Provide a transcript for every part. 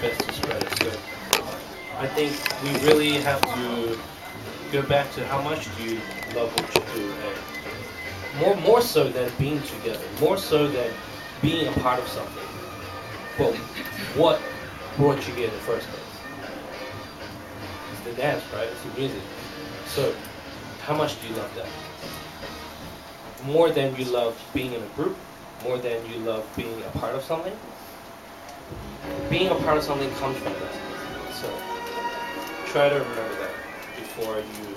best to spread it. So I think we really have to go back to how much do you love what you do, and more so than being together, more so than being a part of something. But what brought you here in the first place? It's the dance, right? It's the music. So how much do you love that? More than you love being in a group, more than you love being a part of something. Being a part of something comes from that. So try to remember that before you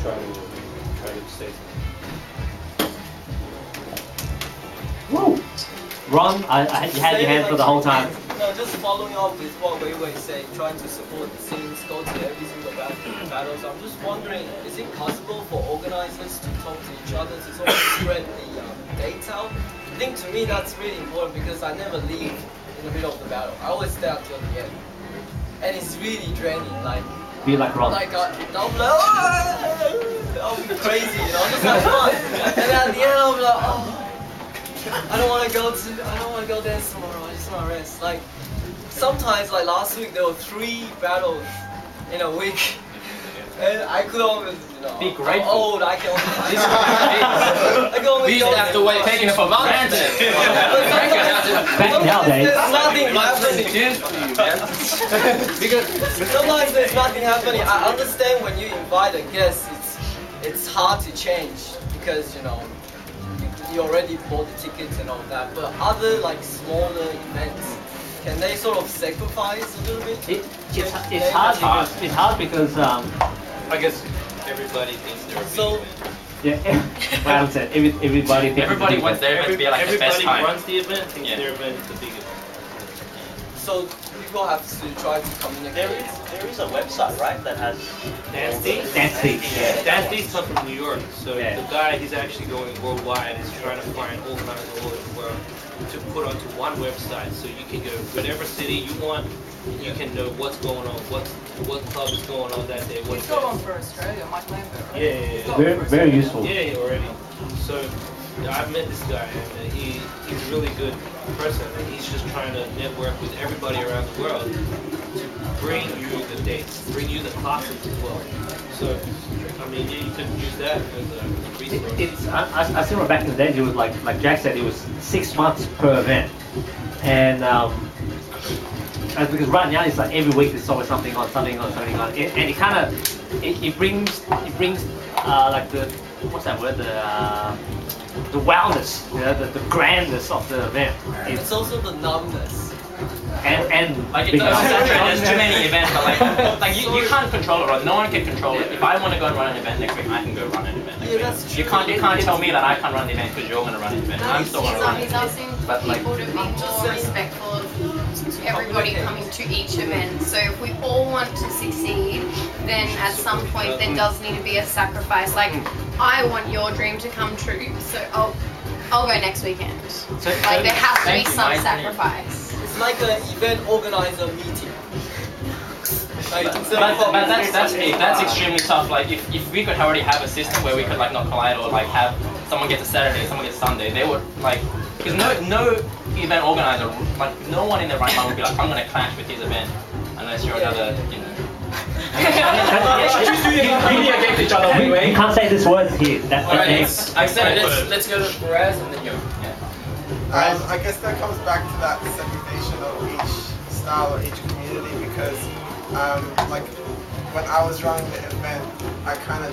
try to say something. Woo! Ron, you had your hand for the whole time. No, just following up with what Wei Wei said, trying to support the scenes, go to every single battles. I'm just wondering, is it possible for organizers to talk to each other to sort of spread the dates out? I think to me that's really important because I never leave in the middle of the battle. I always stay until the end. And it's really draining, like... Be like Ron. Like, I'll be like, I'll be crazy, just have fun. And then at the end I'll be like, oh... I don't want to go dance tomorrow. I just want to rest. Like sometimes, like last week, there were 3 battles in a week, and I could always, be grateful. I'm old. I can only. We used to have to wait, taking it for granted. Nowadays, there's nothing happening. Because sometimes there's nothing happening. I understand when you invite a guest, it's hard to change because you already bought the tickets and all that, but other like smaller events, can they sort of sacrifice a little bit? It's hard because I guess everybody thinks they're a So what Adam said, everybody thinks Everybody wants their event to be like the best everybody time. runs the event, thinks their event is the biggest. So people have to try to communicate. There is a website, right, that has Dance Days? Dance Days. Yeah, Dance Days come from New York, so Yeah. the guy, he's actually going worldwide, he's trying to find organizers all over the world to put onto one website, so you can go whatever city you want, you can know what's going on, what club is going on that day. He's got one for Australia, Mike Lambert, right? Yeah. Very useful. Yeah, already. So I've met this guy, and he's a really good person, and he's just trying to network with everybody around the world to bring you the dates, bring you the classes as well. So, I mean, yeah, you could use that as a resource. I remember back in the days, it was like Jack said, it was 6 months per event, and because right now it's like every week there's always something on, and it kind of it brings like the what's that word, the wildness, the grandness of the event. It's also the numbness. And Like it's there's too many events, but like you can't control it, right? No one can control it. If I want to go and run an event next week, I can go run an event next week. That's true. You can't tell me that I can't run the event because you're going to run an event. I'm still going to run it. He's asking But, like, people to be more respectful of everybody coming to each event. So if we all want to succeed, then at some point there does need to be a sacrifice. Like, I want your dream to come true, so I'll go next weekend. Like, there has to be some sacrifice. It's like an event organizer meeting. Like, But that's extremely tough. Like if we could already have a system where we could like not collide or like have someone get a Saturday, someone gets Sunday, they would like because no event organizer, like no one in their right mind would be like I'm gonna clash with his event unless you're another against each other anyway. You can't say this word here. That's Alright, I said let's go to Perez and then you. I guess that comes back to that segmentation of each style or each community because like when I was running the event, I kind of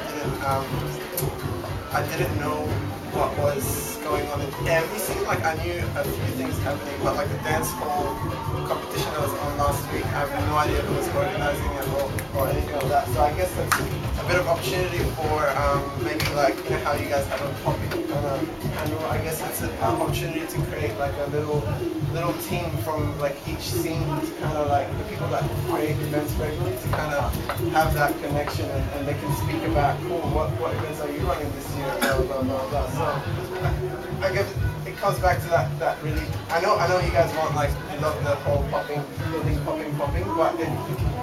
didn't know what was going on in every scene. Like I knew a few things happening, but like the dance hall competition that was on last week, I have no idea who was organizing it or anything like that. So I guess that's a bit of opportunity for maybe like how you guys have a Poppin annual. I guess it's an opportunity to create like a little team from like each scene to kind of like the people that create events regularly to kind of have that connection and they can speak about cool what events are you running this year, blah blah blah blah. So I guess it comes back to that really. I know you guys want like love the whole popping, but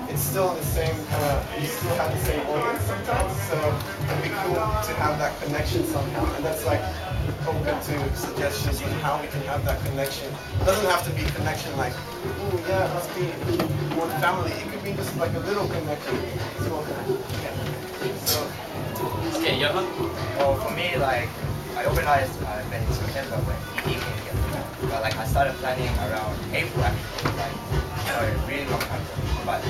it's still the same kind of. You still have the same audience sometimes, so it'd be cool to have that connection somehow. And that's like open to suggestions on how we can have that connection. It doesn't have to be connection like, oh yeah, let's be one family. It could be just like a little connection. Small connection. So, Okay, Johan? Well, for me, like, I organized my event in September when ED came here. But like, I started planning around April actually, like, a really long time ago. But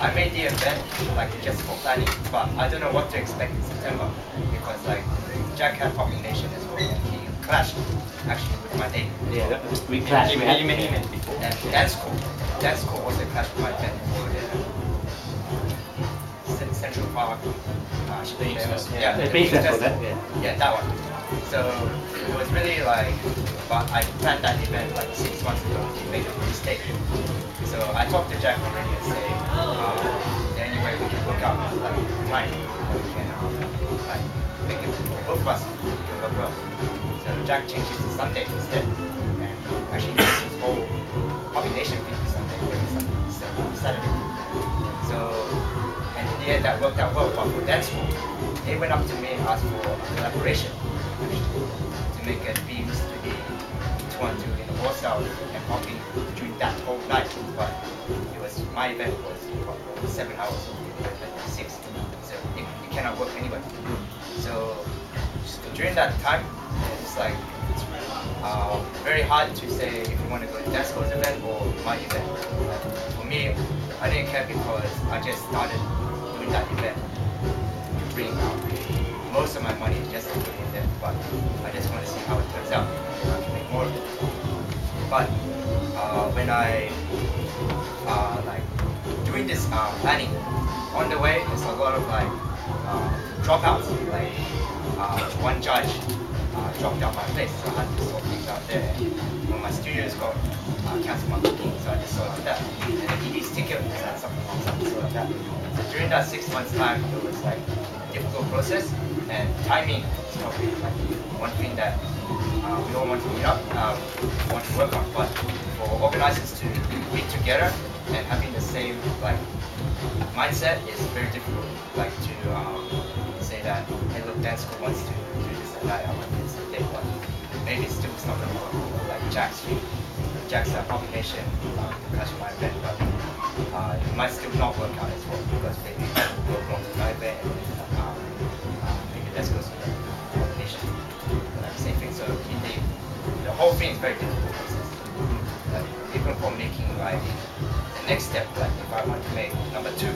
I made the event like just for planning, but I don't know what to expect in September because like Jack had Poppin Nation as well. He clashed actually with my date. Yeah, we clashed. You met him before. And that's cool. That's cool. Also clashed with my event for the Central Park. Yeah, The beach festival, yeah. Yeah, that one. So it was really like, but I planned that event like 6 months ago to make a mistake. So I talked to Jack already and say, is there any way we can work out like time that we can like make it both of us can work well. So Jack changed it to Sunday instead, and actually he makes his whole combination week Sunday every Sunday instead of Saturday. So and in the end that worked out well. But for dance school, they went up to me and asked for a collaboration actually, to make a beams to be each one to in a Warsaw and Poppin during that whole night. But it was my event was 7 hours, like 6. So it cannot work anyway. So during that time, it's like very hard to say if you want to go to Dasco's event or my event. For me, I didn't care because I just started doing that event to bring most of my money just to put in there, but I just want to see how it turns out. I can make more of it. But when I like doing this planning, on the way there's a lot of like dropouts. Like one judge dropped out my place, so I had to sort things out there. When my studios got cancelled my booking, so I just sort out that. And then ED's ticket was had something sort of that. So during that 6 months time, it was like a difficult process. And timing is probably like one thing that we all want to meet up, want to work on. But for organizers to meet together and having the same like mindset is very difficult. Like to say that, hey look, dance school wants to do this and that, I want this and that, but maybe it's still not gonna work. Like Jack's combination, that's my event, but it might still not work out as well because maybe we'll work on my event and let's go to the combination. Like same thing. So the whole thing is very difficult process. Like, even for making like the next step, like if I want to make number 2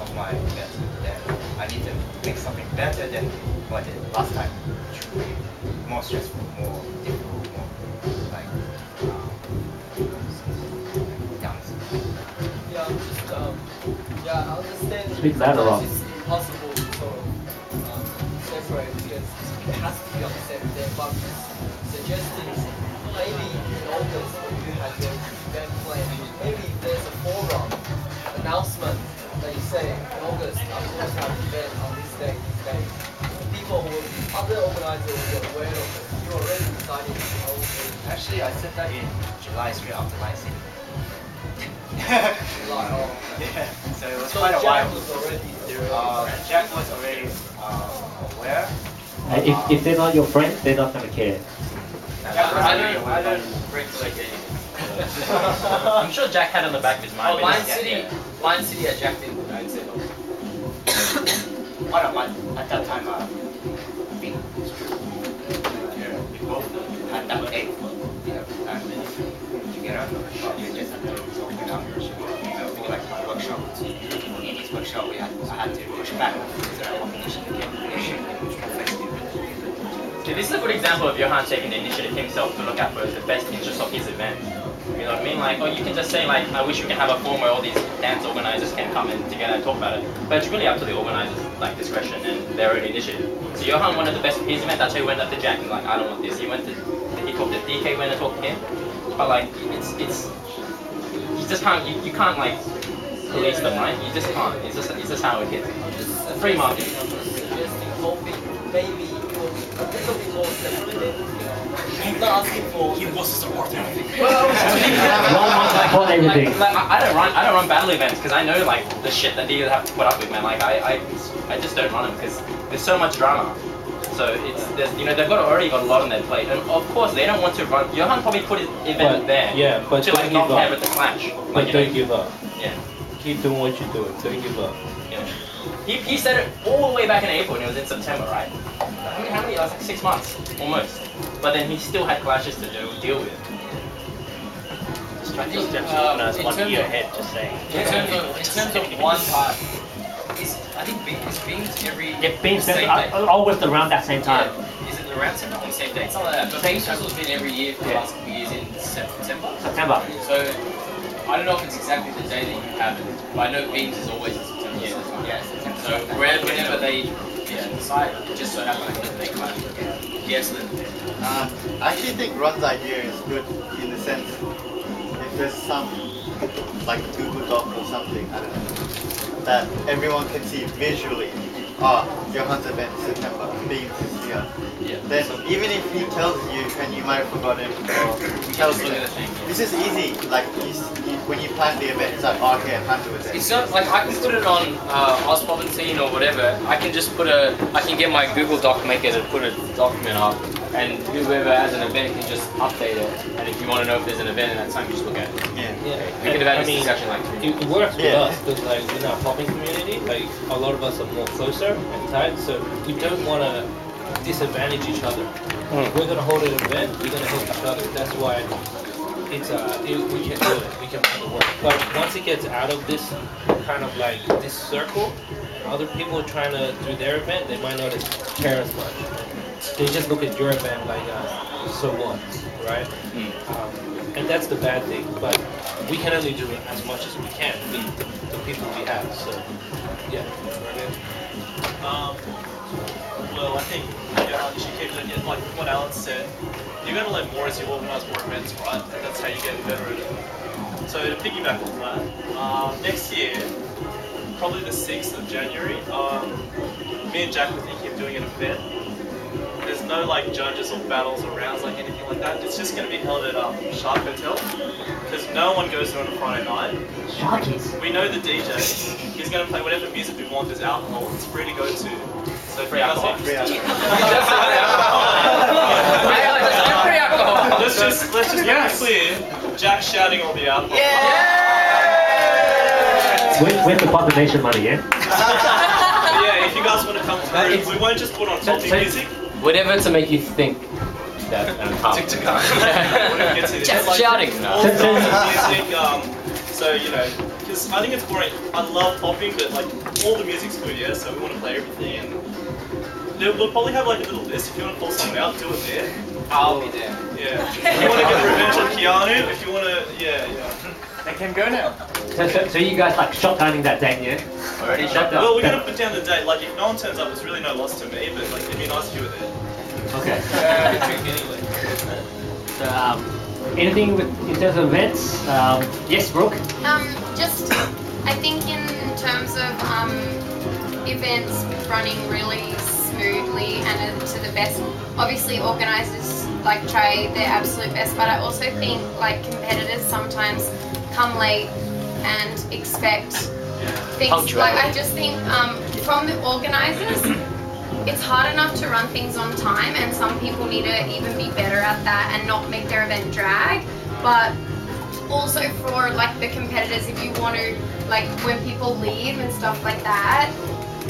of my event, then I need to make something better than what I did last time, which will be more stressful, more difficult, more like Yeah, I'm just yeah, I understand. Speak louder, Rob. It's impossible to sort of separate because it has to be on the same day. But suggesting maybe in August when you have your event plan, maybe there's a forum announcement that you say in August I'm going to have an event on this day, this day. People who other organizers will be aware of it. You already decided to host it. actually I said that in July straight after my city. July, oh. Yeah, so it was So quite a Jack while. was already Jack was already aware. If they're not your friends, they're not gonna care. I don't break like anything. I'm sure Jack had on the back of his mind. Oh, but Lion yeah, City. yeah. Lion City had Jack didn't. Lion City. Why not? At that time, I think it's true. We both had that day, and together, but we just had to talk it out. For like my workshop, ED's workshop, I had to push back so that competition became an issue, which affects the Okay, this is a good example of Johan taking the initiative himself to look out for the best interest of his event. You know what I mean? Like, or you can just say like, I wish we can have a forum where all these dance organizers can come in together and talk about it. But it's really up to the organizers, like discretion and their own initiative. So Johan wanted the best for his event. That's why he went up to Jack and like, I don't want this. He went to, he called the DK went and talked to him. But like, it's you just can't, you can't like police them, right? You just can't. It's just how it is. Free market. I'm just suggesting, hoping maybe it will be a little bit more separated. I'm not asking for. He wants to support everything. Well, Support everything. Like, I don't run battle events because I know like the shit that they have to put up with, man. Like I just don't run them because there's so much drama. So they've already got a lot on their plate, and of course they don't want to run. Johan probably put his event there. Yeah, but to don't not give up. have it to clash. But don't give up. Yeah. Keep doing what you're doing. Don't give up. Yeah. He said it all the way back in April, and it was in September, right? How many? Like 6 months, almost. But then he still had clashes to deal with. I think in 1 year ahead, just saying. In terms of one part, I think Beams every Beams same day. always around that same time. Yeah. Is it around same time or same day? Something like that. But Beams Festival's been every year for the last couple of years in September. September. So I don't know if it's exactly the day that you have it, but I know Beams is always in September. Yeah, September. So whenever they decide, just so happens that they kind of yes, then. I actually think Ron's idea is good in the sense if there's some like Google Doc or something, I don't know, that everyone can see visually. Johan's event is September, Beams is here. Yeah. Then even if he tells you and you might have forgotten or tells you, this is easy. Like when you plan the event, it's like, okay, I can't do it. It's not like I can put it on Poppin or whatever. I can just I can get my Google Doc maker to put a document up, and whoever has an event can just update it. And if you want to know if there's an event in that time, you just look at it. Yeah. We could have had this discussion like it works with us because like in our popping community, like a lot of us are more closer and tight, so we don't want to disadvantage each other. If we're gonna hold an event, we're gonna help each other. That's why it's we can do it. We can make it work. But once it gets out of this kind of like this circle, other people trying to do their event, they might not care as much. They just look at your event like so what, right? And that's the bad thing. But we can only do it as much as we can with the people we have. So yeah. Well, I think you should keep it like what Alan said. You're going to learn more as you organise more events, right? And that's how you get better at it. So to piggyback on that, next year, probably the 6th of January, me and Jack were thinking of doing an event. There's no like judges or battles or rounds like anything like that. It's just going to be held at Shark Hotel because no one goes there on a Friday night. Sharkies. We know the DJ. He's going to play whatever music we want. There's alcohol. It's free to go to. So free alcohol. Let's just make it clear. Jack's shouting all the alcohol. With the population money, yeah? Yeah, if you guys want to come through, we won't just put on topic music. Whatever to make you think that Just shouting. Music, so you know, because I think it's boring. I love popping, but like all the music's good, yeah. So we want to play everything, and we'll probably have like a little list. If you want to pull something out, do it there. I'll be there. Yeah. If you want to get revenge on Keanu, if you want to, yeah. They can go now. So you guys like shotgunning that date, yeah? Already shut down. Well, we're gonna put down the date. Like if no one turns up, it's really no loss to me. But like it'd be nice if you were there. Okay. Anyway. So anything in terms of events? Yes, Brooke. Just I think in terms of events running really smoothly and to the best. Obviously, organisers like try their absolute best, but I also think like competitors sometimes come late and expect things. Like I just think from the organisers, it's hard enough to run things on time, and some people need to even be better at that and not make their event drag. But also for like the competitors, if you want to like when people leave and stuff like that.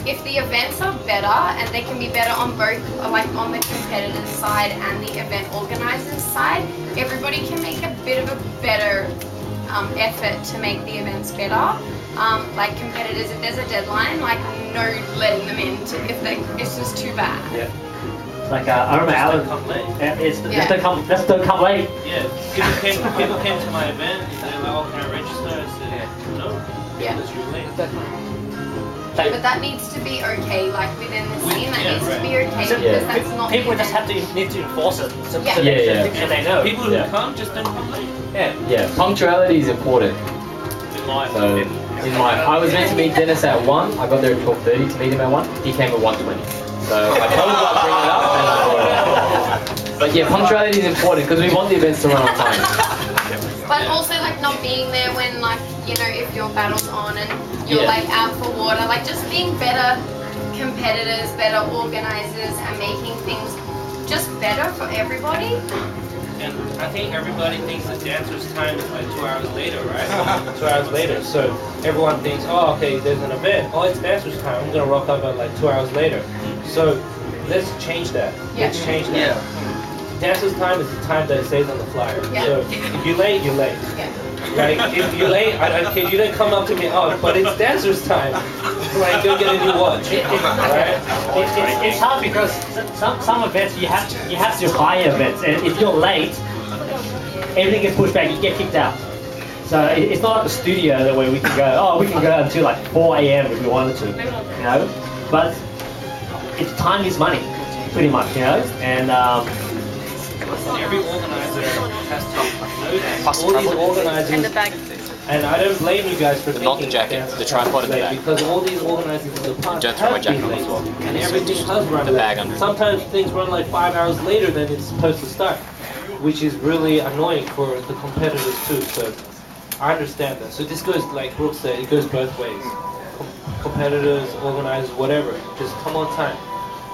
If the events are better, and they can be better on both, like on the competitors' side and the event organisers' side, everybody can make a bit of a better effort to make the events better. Like competitors, if there's a deadline, like no letting them in it's just too bad. Yeah. Like I remember Alan. Come late. Let's don't come late. Yeah. People came to my event and they're like, "Oh, can I register?" I said, "No." Yeah. Because you're late. But that needs to be okay, like within the scene, that needs to be okay because that's not. People just need to enforce it, so Yeah. they know. People who come just don't come late. Yeah, punctuality is important. So, I was meant to meet Dennis at 1. I got there at 12:30 to meet him at 1. He came at 1:20. So I told him I'd bring it up and I brought it up. But yeah, punctuality is important because we want the events to run on time. But also like not being there when like, you know, if your battle's on and you're like out for water, like just being better competitors, better organizers, and making things just better for everybody. And I think everybody thinks the dancer's time is like 2 hours later, right? 2 hours later. So everyone thinks, oh, okay, there's an event. Oh, it's dancer's time. I'm gonna rock up at like 2 hours later. So let's change that. Let's change that. Dancer's time is the time that it says on the flyer. So if you're late, you're late. Like if you're late, I don't care. You don't come up to me, oh, but it's dancer's time. Like go get a new watch. Right? It's hard because some events you have to hire events, and if you're late, everything gets pushed back. You get kicked out. So it's not like the studio where we can go. Oh, we can go until like 4 a.m. if we wanted to, you know. But it's time is money, pretty much, you know. And every organizer has to know that. All these organizers, and I don't blame you guys for not the jacket, the tripod in the bag. Because all these organizers in the past Don't throw my have jacket been on late, as well. and everything does run the late. bag under. Sometimes things run like 5 hours later than it's supposed to start, which is really annoying for the competitors too. So I understand that. So this goes, like Brooke said, it goes both ways. Competitors, organizers, whatever, just come on time.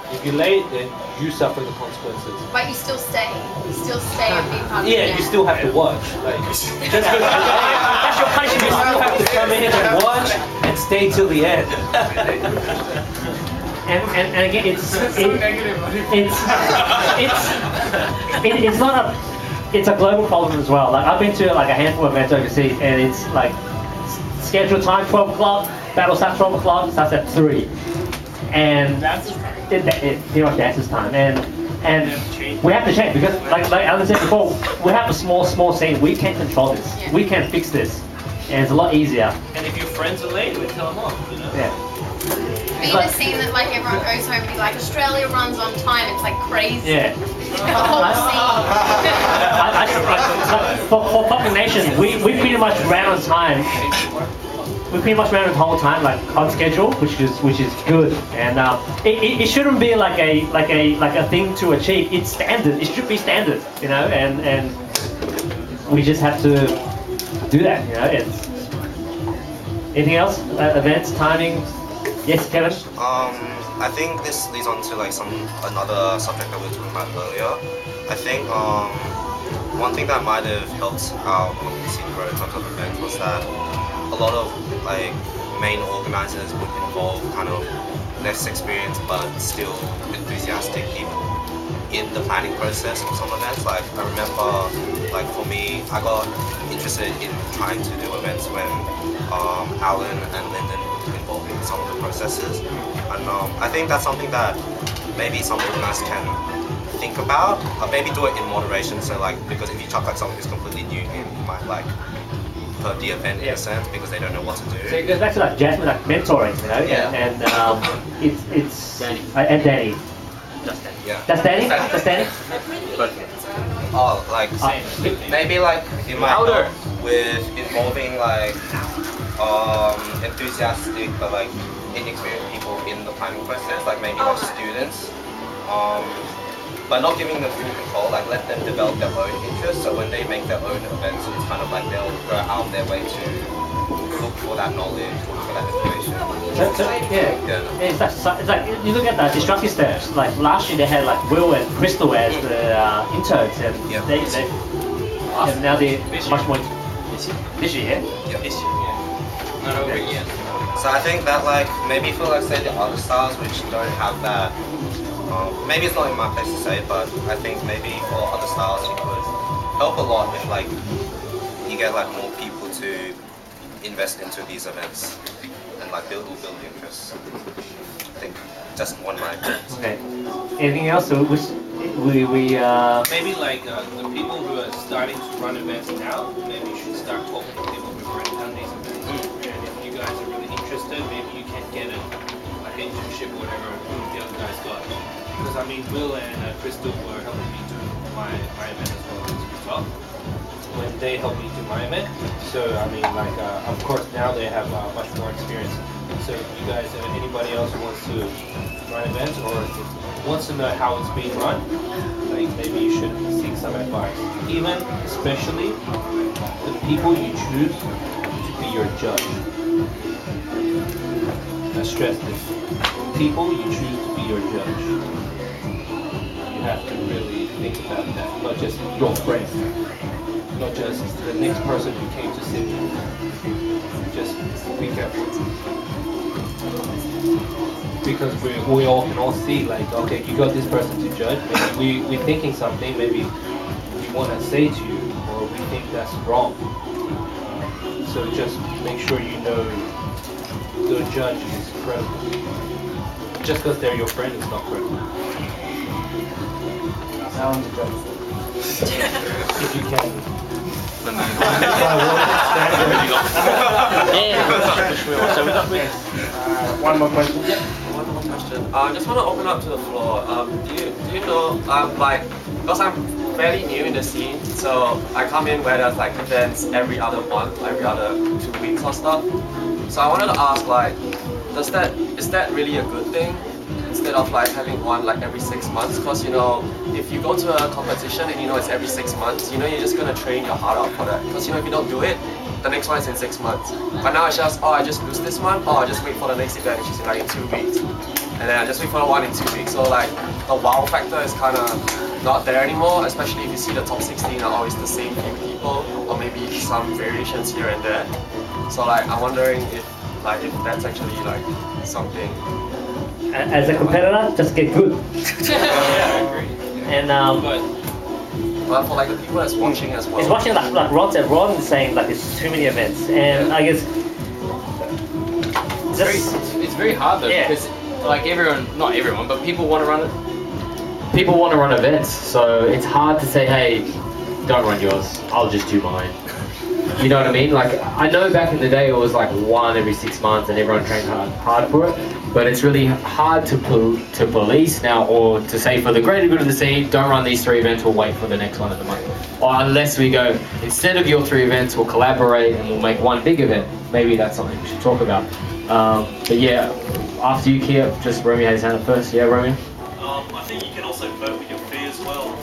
If you're late, then you suffer the consequences. But you still stay. You still stay and be part of the Yeah, game. you still have to watch. Like, just because you're late, that's your punishment. You still have to come in and watch and stay till the end. and again, it's not a, it's a global problem as well. Like I've been to like a handful of events overseas, and it's like scheduled time 12 o'clock, battle starts 12 o'clock, starts at 3, and it's pretty much dancer's time, and we have to change because like Alan said before, we have a small scene. We can control this. We can fix this, and it's a lot easier. And if your friends are late, we tell them off. You know. Yeah. Being a scene that like everyone goes home and be like, Australia runs on time, it's like crazy. Yeah. The whole scene. For Poppin Nation, we pretty much ran on time. We pretty much ran the whole time, like on schedule, which is good. And it shouldn't be like a thing to achieve. It's standard. It should be standard, you know. And we just have to do that, you know. It's anything else? Events, timing. Yes, Kevin. I think this leads on to like another subject that we were talking about earlier. I think one thing that might have helped our scene grow in terms of events was that a lot of like main organizers would involve kind of less experienced but still enthusiastic people in the planning process of some events. Like I remember, like for me, I got interested in trying to do events when Alan and Lyndon were involved in some of the processes, and I think that's something that maybe some organizers can think about. Maybe do it in moderation. So like, because if you chuck like someone who's completely new in, you might like hurt the event in a sense because they don't know what to do. So it goes back to like Jasmine, like mentoring, you know. Yeah. And it's Danny. And Danny. Just Danny. Yeah. That's Danny. That's Danny. Oh, like maybe like it might help with involving like enthusiastic but like inexperienced people in the planning process, like maybe like students, but not giving them full control. Like let them develop their own interests. So when they make their own events, it's kind of like they'll go out their way to look for that knowledge, look for that information. It's like you look at the destructive steps. Like last year they had like Will and Crystal as the interns, and they and now they're much more this year. Yeah. This year, yeah. Not over yet. So I think that like maybe for like say the other styles which don't have that, maybe it's not in my place to say, but I think maybe for other styles it could help a lot if like you get like more people to invest into these events and like build interest. I think just one line. Okay. Anything else? So we maybe like the people who are starting to run events now, maybe you should start talking to people who've already done these events. And if you guys are really interested, maybe you can get it like an internship or whatever the other guys got. Because I mean, Will and Crystal were helping me do my event as well. When they helped me do my event, so I mean, like of course now they have much more experience. So if you guys, anybody else who wants to run events or wants to know how it's being run, like maybe you should seek some advice. Even, especially, the people you choose to be your judge. I stress this. people you choose to be your judge. You have to really think about that, not just your friend, not just the next person who came to sit with. Just be careful. Because we all can all see, like, okay, you got this person to judge, maybe we're thinking something, maybe we want to say to you, or we think that's wrong. So just make sure you know the judge is credible. Just because they're your friend is not credible. Now I'm the judge. If you can. So we got one more question. Yeah, one more question. I just want to open up to the floor. Do you know, like, because I'm fairly new in the scene, so I come in where there's like events every other month, every other 2 weeks or stuff. So I wanted to ask, like, is that really a good thing instead of like having one like every 6 months? Because you know, if you go to a competition and you know it's every 6 months, you know you're just gonna train your heart out for that. Because you know if you don't do it, the next one is in 6 months. But now it's just, oh, I just lose this one, oh, I just wait for the next event, which is like in 2 weeks. And then I just wait for the one in 2 weeks. So like the wow factor is kind of not there anymore, especially if you see the top 16 are always the same few people, or maybe some variations here and there. So like I'm wondering if that's actually like something. As a competitor, just get good. Yeah, I agree. And well, for like the people that's watching as well. it's watching like Rod said. Rod is saying like it's too many events, and I guess it's very hard though because like not everyone, but people want to run it. People want to run events, so it's hard to say, hey, don't run yours. I'll just do mine. You know what I mean? Like I know back in the day it was like one every 6 months, and everyone trained hard for it. But it's really hard to police now, or to say for the greater good of the scene, don't run these 3 events, we'll wait for the next one of the month. Or unless we go, instead of your 3 events, we'll collaborate and we'll make one big event. Maybe that's something we should talk about. But yeah, after you, Kia, just Romeo has his hand up first. Yeah, Romeo? I think you can also vote with your fee as well.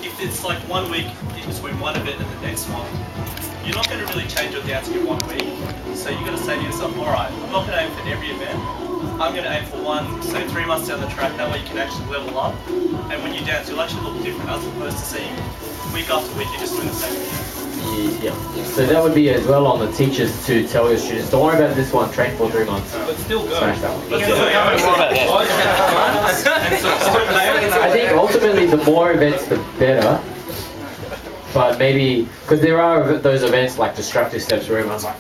If it's like 1 week in between one event and the next one, you're not going to really change your dance in 1 week. So you've got to say to yourself, alright, I'm not going to aim for every event. I'm going to aim for one, say 3 months down the track, that way you can actually level up. And when you dance, you'll actually look different as opposed to saying week after week you're just doing the same thing. Yeah. So that would be as well on the teachers to tell your students, don't worry about this one, train for 3 months. But still go. Smash that one. I think ultimately the more events the better. But maybe, because there are those events like destructive steps where everyone's like,